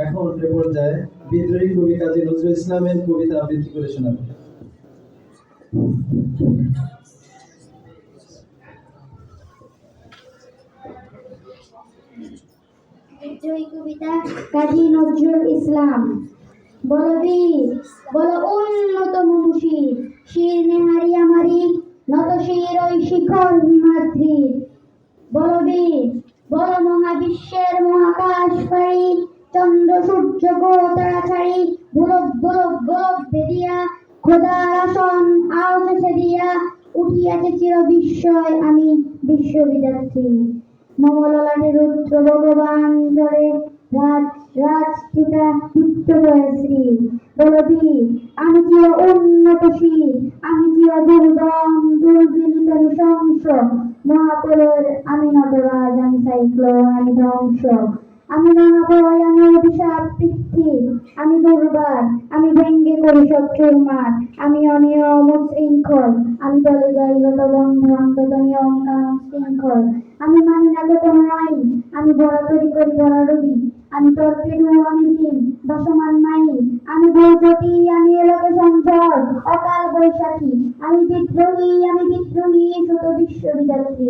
এখন এ পর্যায়ে বিদ্রোহী কবি কাজী নজরুল ইসলামের কবিতা আবৃত্তি করে শোনাবেন। বিদ্রোহী কবিতা কাজী নজরুল ইসলাম। বল বীর, বল উন্নত মুমুষী, শির নেহারি আমারি, নত শির ওই শিখর হিমাদ্রি। বল বীর, বল মহাবিশ্বের মহাকাশ পারি, চন্দ্র সূর্য গ্রহ তারা ছাড়ি, গোলক গোলক গোলক ভেদিয়া, খোদার আসন আওতাসে দিয়া, উঠিয়াছে চির বিস্ময় আমি বিশ্ববিদাত্রী। মমললাটে রুদ্র ভগবান ধরে রাজ রাজ টিকা দীপ্ত শ্রী। বলবীর, আমি চির উন্নতশীল, আমি চির দুর্গম দুর্বিনীত নৃশংস, মহাপ্রলয়ের আমি নটরাজ, আমি সাইক্লোন, আমি ধ্বংস, আমি মহাভয়, আমি অভিশাপ পৃথ্বী, আমি দুর্বার, আমি ব্যঙ্গে করি সব চুরমার, আমি অনিয়ম উশৃঙ্খল, আমি দলে যাই যত বন্ধ অন্তত নিয়ম কানুন শৃঙ্খল, আমি মানি না কোনো আইন, আমি বড়াতরি করি বড়াডুবি, আমি টর্পেডো, আমি ডিম দশমান মাইল, আমি বৈজটি, আমি এলাকা সঞ্চর অকাল বৈশাখী, আমি বিদ্রোহী, আমি বিদ্রোহী সুত বিশ্ববিদাত্রী।